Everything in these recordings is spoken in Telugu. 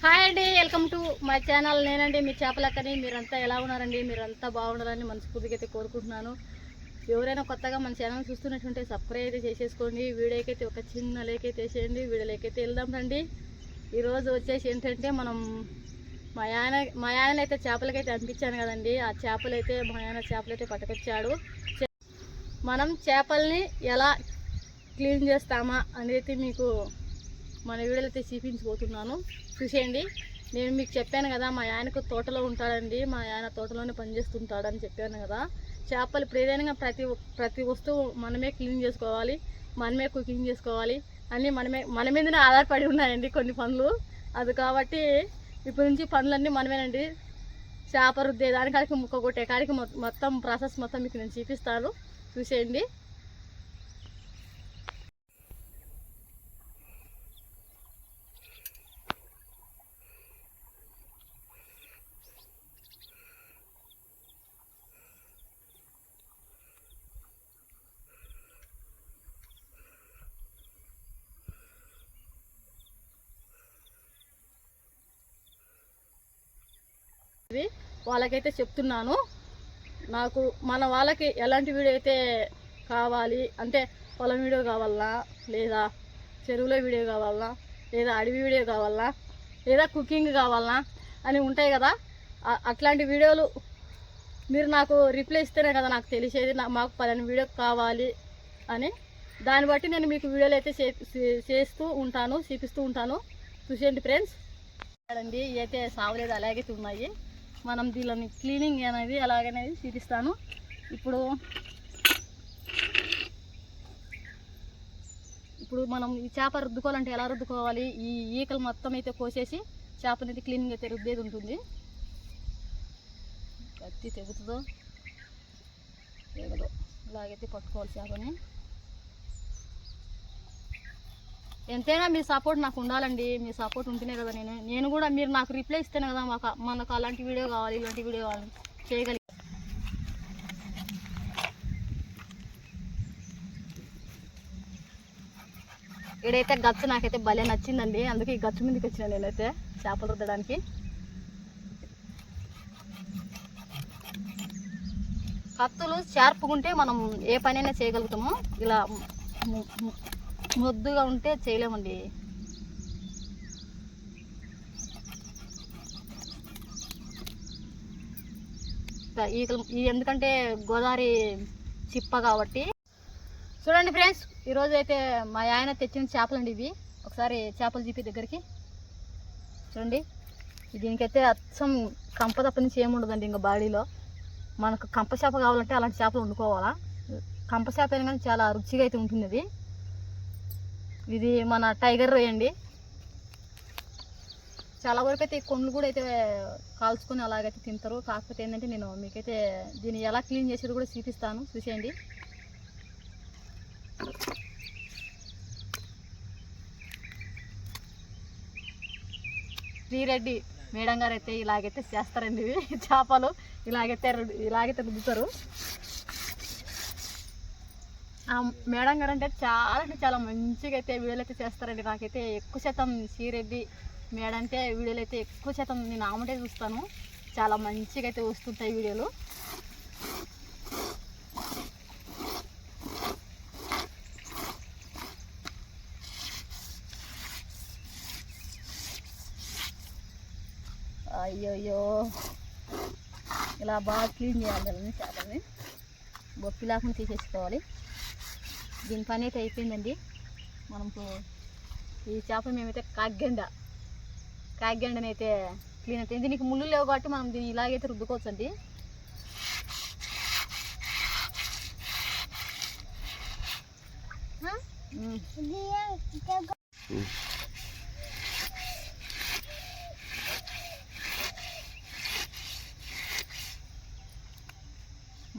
హాయ్ అండి, వెల్కమ్ టు మై ఛానల్. నేనండి మీ చేపలక్కని. మీరంతా ఎలా ఉన్నారండి? మీరంతా బాగుండాలని మనస్ఫూర్తిగా అయితే కోరుకుంటున్నాను. ఎవరైనా కొత్తగా మన ఛానల్ చూస్తున్నట్టుంటే సబ్స్క్రైబ్ అయితే చేసేసుకోండి. వీడియోకి అయితే ఒక చిన్న లైక్ అయితే వేసేయండి. వీడియోలోకి అయితే వెళ్దాం రండి. ఈరోజు వచ్చేసి ఏంటంటే మనం మా ఆయన అయితే చేపలకైతే అనిపించాను కదండి. ఆ చేపలు అయితే మా ఆయన చేపలు అయితే పట్టుకొచ్చాడు. మనం చేపల్ని ఎలా క్లీన్ చేస్తామా అనేది మీకు మన వీడియోలో అయితే చూపించబోతున్నాను. చూసేయండి. నేను మీకు చెప్పాను కదా, మా ఆయనకు తోటలో ఉంటాడండి. మా ఆయన తోటలోనే పనిచేస్తుంటాడని చెప్పాను కదా. చేపలు ఇప్పుడు ఏదైనా ప్రతి వస్తువు మనమే క్లీన్ చేసుకోవాలి, మనమే కుకింగ్ చేసుకోవాలి, అన్నీ మన మీదనే ఆధారపడి ఉన్నాయండి కొన్ని పనులు. అది కాబట్టి ఇప్పటి నుంచి పనులన్నీ మనమేనండి. చేప రుద్దే దానికాడికి ముక్క కొట్టే కాడికి మొత్తం ప్రాసెస్ మొత్తం మీకు నేను చూపిస్తాను. చూసేయండి. వాళ్ళకైతే చెప్తున్నాను. నాకు మన వాళ్ళకి ఎలాంటి వీడియో అయితే కావాలి అంటే, పొలం వీడియో కావాలన్నా, లేదా చెరువులో వీడియో కావాలన్నా, లేదా అడవి వీడియో కావాలన్నా, లేదా కుకింగ్ కావాలన్నా అని ఉంటాయి కదా. అట్లాంటి వీడియోలు మీరు నాకు రిప్లై ఇస్తేనే కదా నాకు తెలిసేది. మాకు 10 వీడియో కావాలి అని. దాన్ని బట్టి నేను మీకు వీడియోలు అయితే చేస్తూ ఉంటాను, చూపిస్తూ ఉంటాను. చూసేయండి ఫ్రెండ్స్. అండి ఇవైతే సావలేదు, అలాగైతే ఉన్నాయి. మనం దీనిని క్లీనింగ్ అనేది అలాగనేది చూపిస్తాను. ఇప్పుడు మనం ఈ చేప రుద్దుకోవాలంటే ఎలా రుద్దుకోవాలి, ఈ ఈకలు మొత్తం అయితే కోసేసి చేపనైతే క్లీనింగ్ అయితే రుద్దేది ఉంటుంది. కత్తి తెగుతుందో తెగదో ఇలాగైతే పట్టుకోవాలి చేపని. ఎంతైనా మీ సపోర్ట్ నాకు ఉండాలండి. మీ సపోర్ట్ ఉంటేనే కదా నేను కూడా మీరు నాకు రిప్లై ఇస్తేనే కదా మనకు అలాంటి వీడియో కావాలి, ఇలాంటి వీడియో కావాలి చేయగలిగి. ఇక్కడైతే గచ్చు నాకైతే భలే నచ్చిందండి. అందుకే ఈ గచ్చు మీదకి వచ్చిన నేనైతే చేపలు రుద్దడానికి. కత్తులు షార్ప్గా మనం ఏ పనైనా చేయగలుగుతాము. ఇలా మొద్దుగా ఉంటే చేయలేమండి. ఎందుకంటే గోదావరి చిప్ప కాబట్టి. చూడండి ఫ్రెండ్స్, ఈరోజు అయితే మా ఆయన తెచ్చిన చేపలండి ఇవి. ఒకసారి చేపలు చూపి దగ్గరికి చూడండి. దీనికైతే అచ్చం కంప తప్ప నుంచి ఏముండదండి ఇంకా బాడీలో. మనకు కంప చేప కావాలంటే అలాంటి చేపలు వండుకోవాలా. కంప చేప అయినా కానీ చాలా రుచిగా అయితే ఉంటుంది అది. ఇది మన టైగర్ రొయ్య అండి. చాలా వరకు అయితే కొండ్లు కూడా అయితే కాల్చుకొని అలాగైతే తింటారు. కాకపోతే ఏంటంటే నేను మీకైతే దీన్ని ఎలా క్లీన్ చేసేది కూడా చూపిస్తాను. చూసేయండి. శ్రీరెడ్డి మేడం గారు అయితే ఇలాగైతే చేస్తారండి. ఇవి చేపలు ఇలాగైతే రుద్దుతారు. మేడం గారు అంటే చాలా మంచిగా అయితే వీడియోలు అయితే చేస్తారండి. నాకైతే ఎక్కువ శాతం శ్రీరెడ్డి మేడం అంటే వీడియోలు అయితే ఎక్కువ శాతం నేను ఆమెటే చూస్తాను. చాలా మంచిగా అయితే వస్తుంటాయి వీడియోలు. అయ్యోయ్యో, ఇలా బాగా క్లీన్ చేయాలి చేపల్ని. బొప్పి లేకుండా తీసేసుకోవాలి. దీని పని అయితే అయిపోయిందండి. మనకు ఈ చేప మేమైతే కాగ్గండని అయితే క్లీన్ అవుతుంది. దీనికి ముళ్ళు లేవు కాబట్టి మనం దీన్ని ఇలాగైతే రుద్దుకోవచ్చు అండి.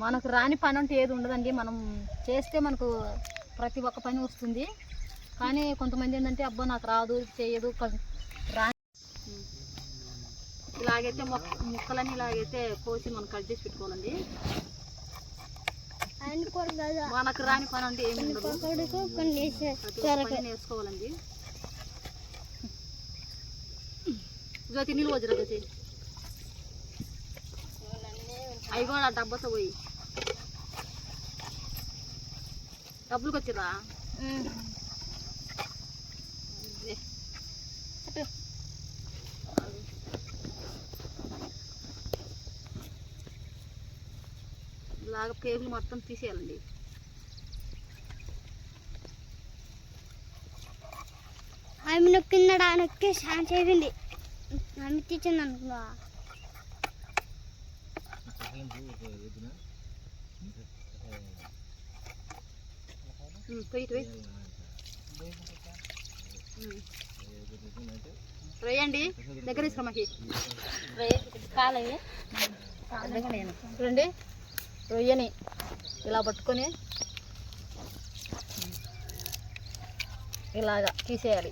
మనకు రాని పని అంటే ఏది ఉండదండి. మనం చేస్తే మనకు ప్రతి ఒక్క పని వస్తుంది. కానీ కొంతమంది ఏంటంటే అబ్బా నాకు రాదు, చేయదు, రాని. ఇలాగైతే ముక్కలన్నీ ఇలాగైతే కోసి మనం కట్ చేసి పెట్టుకోవాలండి. మనకు రాని పని అంటే ఏమి ఉండదు, నేర్చుకోవాలండి. జ్యోతి నీళ్ళు వజ్రా జ్యోతి అవి కూడా డబ్బాతో పోయి డబ్బులకు వచ్చిరా ఇలాగ పేగులు మొత్తం తీసేయాలండి. ఆమె నొక్కిందడా నొక్కి స్నానం చేయండి ఆమె తీసింది అనుకున్నా రొయ్యండి దగ్గర తీసుకోమాకి కాలయ్యి చూడండి రొయ్యని ఇలా పట్టుకొని ఇలాగా తీసేయాలి.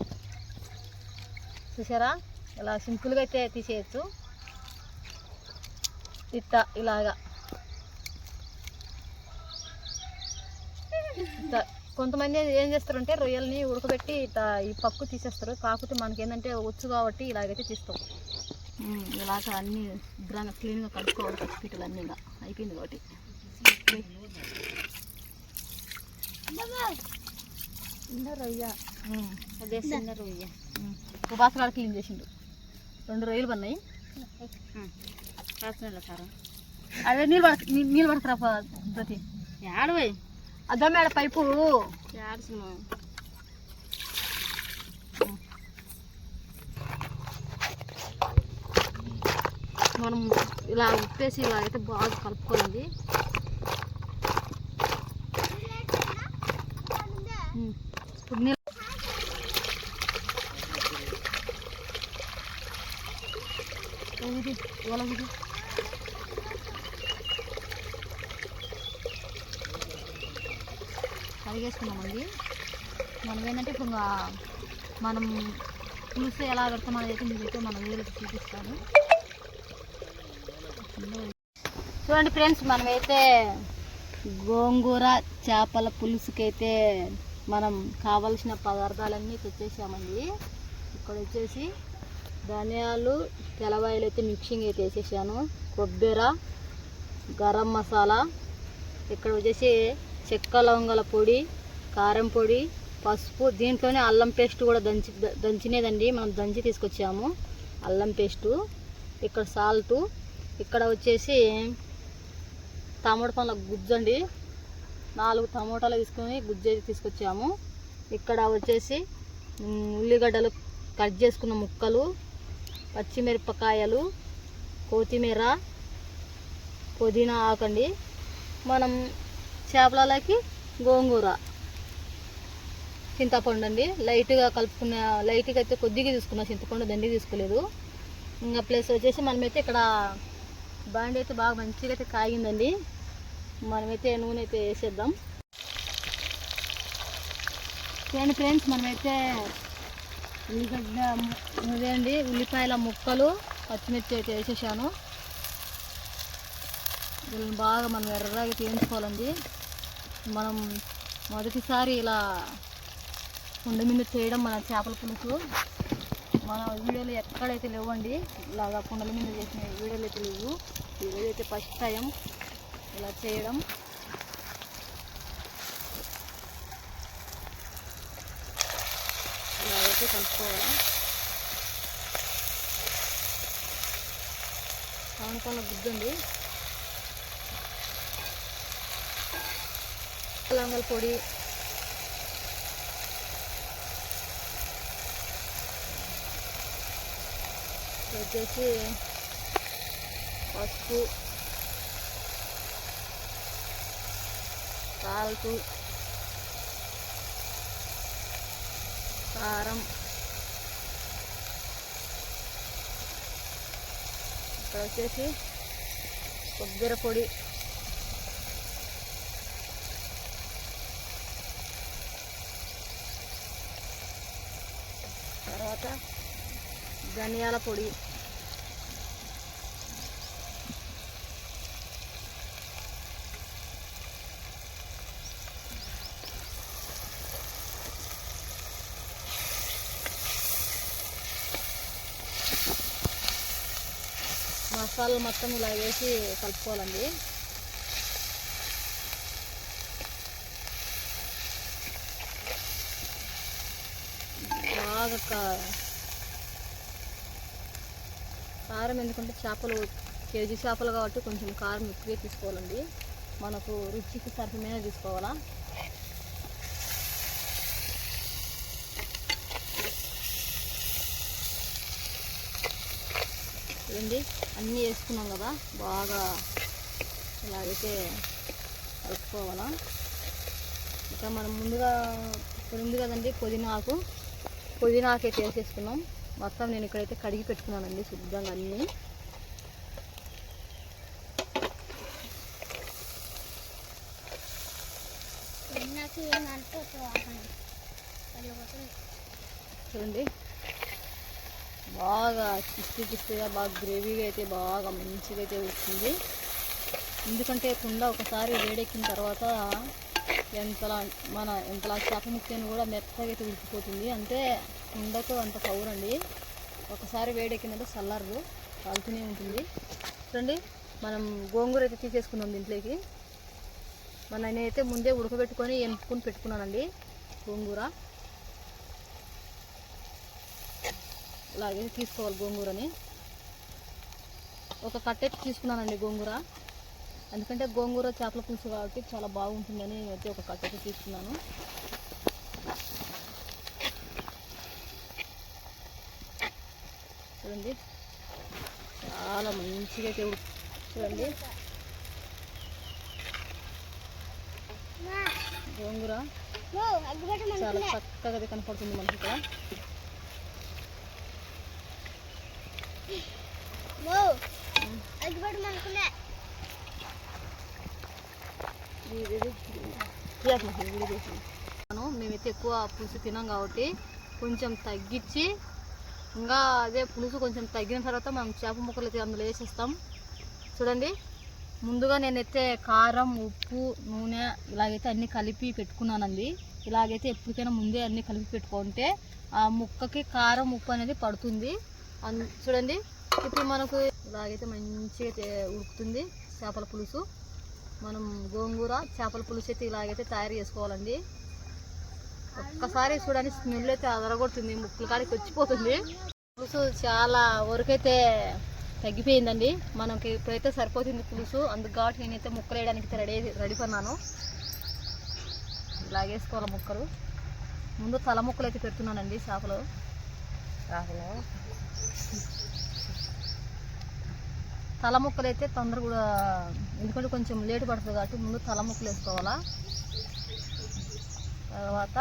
చూసారా ఇలా సింపుల్గా అయితే తీసేయచ్చు. ఇలాగా కొంతమంది ఏం చేస్తారంటే రొయ్యల్ని ఉడకబెట్టి ఈ పక్కు తీసేస్తారు. కాకపోతే మనకి ఏంటంటే వచ్చు కాబట్టి ఇలాగైతే తీస్తాం. ఇలాగ అన్నీ శుభ్రంగా క్లీన్గా కలుపుకోవాలి. పచ్చిపీటలు అన్నీ అయిపోయింది కాబట్టి చిన్న రొయ్య అదే చిన్న రొయ్య బాసరాలు క్లీన్ చేసిండు. 2 రొయ్యలు పన్నాయి. అదే నీళ్ళు పడతారా ప్రతి ఏడవై అదో మేడ పైపు మనం ఇలా ఉప్పేసి ఇలా అయితే బాగా కలుపుకోవాలి. ఇప్పుడు నీళ్ళు కడిగేసుకున్నామండి. మనం ఏంటంటే ఇప్పుడు మనం పులుసు ఎలా పెడతాం అనేది అయితే మీరైతే మన వీడియోకి చూపిస్తాను. చూడండి ఫ్రెండ్స్, మనమైతే గోంగూర చేపల పులుసుకి అయితే మనం కావలసిన పదార్థాలన్నీ తెచ్చేసామండి. ఇక్కడ వచ్చేసి ధనియాలు తెల్లవాయలు అయితే మిక్సింగ్ అయితే వేసేసాను, కొబ్బరి, గరం మసాలా, ఇక్కడ వచ్చేసి చెక్క లవంగాల పొడి, కారం పొడి, పసుపు, దీంట్లోనే అల్లం పేస్ట్ కూడా దంచినేదండి, మనం దంచి తీసుకొచ్చాము అల్లం పేస్టు, ఇక్కడ సాల్టు, ఇక్కడ వచ్చేసి టమాటా పండ్ల గుజ్జు అండి, 4 టమోటాలు తీసుకొని గుజ్జు అయితే తీసుకొచ్చాము. ఇక్కడ వచ్చేసి ఉల్లిగడ్డలు కట్ చేసుకున్న ముక్కలు, పచ్చిమిరపకాయలు, కొత్తిమీర, పుదీనా ఆకండి, మనం చేపలకి గోంగూర, చింతపండు అండి లైట్గా కలుపుకున్న, లైట్గా అయితే కొద్దిగా తీసుకున్నా, చింతపండు దండిగా తీసుకోలేదు. ఇంకా ప్లస్ వచ్చేసి మనమైతే ఇక్కడ బాండి అయితే బాగా మంచిగా అయితే కాగిందండి. మనమైతే నూనె అయితే వేసేద్దాం. చూడండి ఫ్రెండ్స్, మనమైతే ఉల్లిగడ్డ ఇదేండి ఉల్లిపాయల ముక్కలు, పచ్చిమిర్చి అయితే వేసేసాను. దీన్ని బాగా మనం ఎర్రగా వేయించుకోవాలండి. మనం మొదటిసారి ఇలా కుండ మీద చేయడం మన చేపల పులుసు. మన వీడియోలు ఎక్కడైతే లేవండి, ఇలాగా కుండల మీద చేసిన వీడియోలు అయితే లేవు. ఈరోజు అయితే ఫస్ట్ టైం ఇలా చేయడం. ఇలాగైతే కలుపుకోవాలి. టమాటాల గుజ్జండి, లవంగాల పొడి, వచ్చేసి పసుపు, సాల్టు, కారం, ఇక్కడ వచ్చేసి కొబ్బరి పొడి, తర్వాత ధనియాల పొడి, మసాలా మొత్తం ఇలా వేసి కలుపుకోవాలండి. బాగా కారం, ఎందుకంటే చేపలు కేజీ చేపలు కాబట్టి కొంచెం కారం ఎక్కువే తీసుకోవాలండి. మనకు రుచికి సరిపోయినా తీసుకోవాలా. చూడండి అన్నీ వేసుకున్నాం కదా, బాగా ఇలాగైతే కలుపుకోవాలా. ఇంకా మనం ముందుగా ఇక్కడ ఉంది కదండి పుదీనాకు అయితే వేసేసుకున్నాం. మొత్తం నేను ఇక్కడైతే కడిగి పెట్టుకున్నానండి శుద్ధంగా అన్నీ. చూడండి బాగా కిస్తిగా బాగా గ్రేవీగా అయితే బాగా మంచిగా అయితే వస్తుంది. ఎందుకంటే కుండ ఒకసారి వేడెక్కిన తర్వాత ఎంతలా చేప ముక్కని కూడా మెత్తగా అయితే ఉడికిపోతుంది. అంటే కుండకు అంత పౌరండి. ఒకసారి వేడెక్కిందంటే చల్లారదు, కాలుతూనే ఉంటుంది. చూడండి మనం గోంగూర అయితే తీసేసుకున్నాం దీంట్లోకి. నేనైతే ముందే ఉడకబెట్టుకొని ఎనుపుకొని పెట్టుకున్నానండి గోంగూర. ఇలాగే తీసుకోవాలి గోంగూరని. ఒక కట్టెత్తి తీసుకున్నానండి గోంగూర, ఎందుకంటే గోంగూర చేపల పులుసు కాబట్టి చాలా బాగుంటుందని అయితే ఒక కట్టెత్తి తీసుకున్నాను. చూడండి చాలా మంచిగా అయితే చూడండి గోంగూర చాలా చక్కగా కనపడుతుంది మనకి ఇక్కడ. మేమైతే ఎక్కువ పులుసు తినాం కాబట్టి కొంచెం తగ్గించి, ఇంకా అదే పులుసు కొంచెం తగ్గిన తర్వాత మనం చేప ముక్కలు అయితే అందులో వేసేస్తాం. చూడండి ముందుగా నేనైతే కారం, ఉప్పు, నూనె ఇలాగైతే అన్నీ కలిపి పెట్టుకున్నానండి. ఇలాగైతే ఎప్పటికైనా ముందే అన్నీ కలిపి పెట్టుకుంటే ఆ ముక్కకి కారం, ఉప్పు అనేది పడుతుంది. చూడండి ఇప్పుడు మనకు ఇలాగైతే మంచిగా ఉడుకుతుంది చేపల పులుసు. మనం గోంగూర చేపల పులుసు అయితే ఇలాగైతే తయారు చేసుకోవాలండి. ఒక్కసారి చూడండి స్మెల్ అయితే అదరగొడుతుంది, ముక్కలు కాడికి వచ్చిపోతుంది. పులుసు చాలా వరకైతే తగ్గిపోయిందండి. మనకి ఇప్పుడైతే సరిపోతుంది పులుసు. అందుకు కాబట్టి నేనైతే ముక్కలు వేయడానికి రెడీ పన్నాను. ఇలా వేసుకోవాలి ముక్కలు. ముందు తల ముక్కలు అయితే పెడుతున్నానండి చేపలు. తల ముక్కలు అయితే తొందరగా కూడా, ఎందుకంటే కొంచెం లేటు పడుతుంది కాబట్టి ముందు తల ముక్కలు వేసుకోవాలా. తర్వాత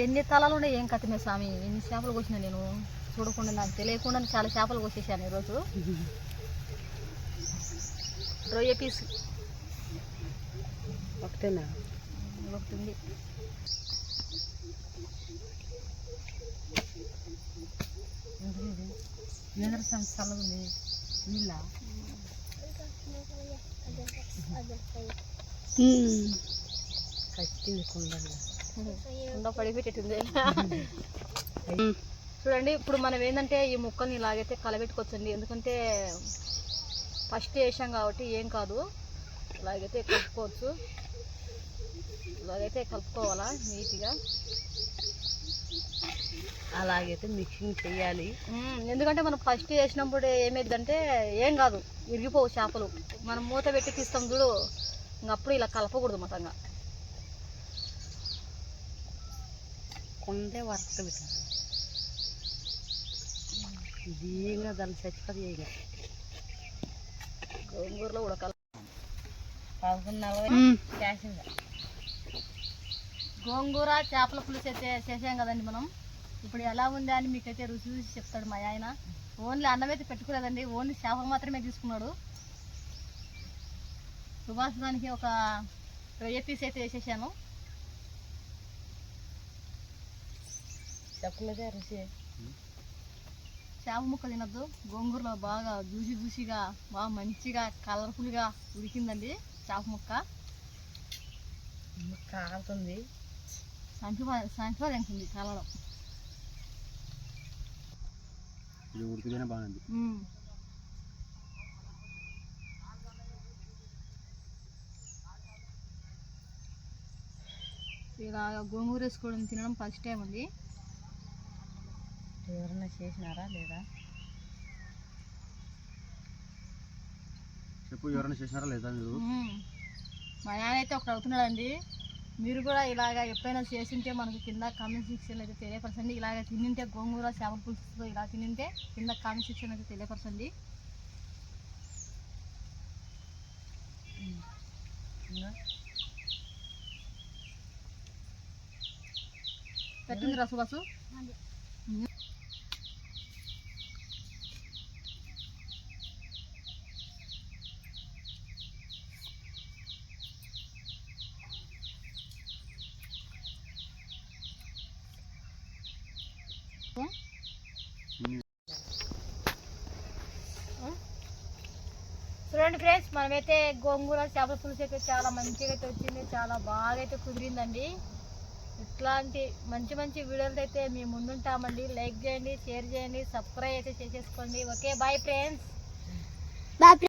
ఎన్ని తలాలు ఉన్నాయి ఏం కథమే స్వామి, ఎన్ని చేపలు కోసినా నేను చూడకుండా, నాకు తెలియకుండా చాలా చేపలు కోసేసాను ఈరోజు. రొయ్య పీసు ఒకటేనా? ఒకటి ఉంది. చల్లగుంది నీళ్ళ కట్టింది కుండ పడిపెట్టింది. చూడండి ఇప్పుడు మనం ఏంటంటే ఈ ముక్కల్ని ఇలాగైతే కలబెట్టుకోవచ్చండి. ఎందుకంటే ఫస్ట్ వేసాం కాబట్టి ఏం కాదు, ఇలాగైతే కలుపుకోవచ్చు. ఇలాగైతే కలుపుకోవాలా నీట్గా. అలాగైతే మిక్సింగ్ చేయాలి. ఎందుకంటే మనం ఫస్ట్ వేసినప్పుడు ఏమైందంటే ఏం కాదు, విరిగిపోవు చేపలు. మనం మూత పెట్టి తీస్తాం చూడు, ఇంకప్పుడు ఇలా కలపకూడదు మొత్తంగా. కొండే వరక పెట్టాలి దీంగా దాన్ని చచ్చిపోయి గోంగూరలో ఉడకాలి. గోంగూర చేపల పులుసు అయితే చేసాం కదండి మనం. ఇప్పుడు ఎలా ఉందా అని మీకైతే రుచి చూసి చెప్తాడు మా ఆయన. ఓన్లీ అన్నం అయితే పెట్టుకోలేదండి, ఓన్లీ చేపలు మాత్రమే తీసుకున్నాడు. సుభాషితానికి ఒక రొయ్య పీస్ అయితే వేసేసాను. చెప్పలేదే రుచి. చేప ముక్క తినద్దు, గోంగూరలో బాగా జ్యూసీగా బాగా మంచిగా కలర్ఫుల్గా ఉడికిందండి చేప ముక్క. కాలుతుంది, సంచిపోతుంది కలడం. ఇది ఉడికితేనే బాగుంది. ఇలా గోంగూర వేసుకోవడం తినడం ఫస్ట్ టైం అండి. ఎవరన్నా చేసినారా లేదా చెప్పు, ఎవరైనా చేసినారా లేదా మీరు? మా నాన్న అయితే ఒకటి అవుతున్నాడండి. మీరు కూడా ఇలాగ ఎప్పుడైనా చేసింటే మనకు కింద కామెంట్ సెక్షన్లో అయితే తెలియపరచండి. ఇలాగ తినింటే గోంగూర చేపల పులుసుతో ఇలా తినింటే కింద కామెంట్ సెక్షన్ అయితే తెలియపరచండి. పెట్టింది రసు బస్సు. చూడండి ఫ్రెండ్స్, మనమైతే గోంగూర చేపల పులుసు అయితే చాలా మంచిగా అయితే వచ్చింది, చాలా బాగా అయితే కుదిరిందండి. ఇట్లాంటి మంచి మంచి వీడియోలు అయితే మేము ముందుంటామండి. లైక్ చేయండి, షేర్ చేయండి, సబ్స్క్రైబ్ అయితే చేసేసుకోండి. Okay, bye friends. బాయ్.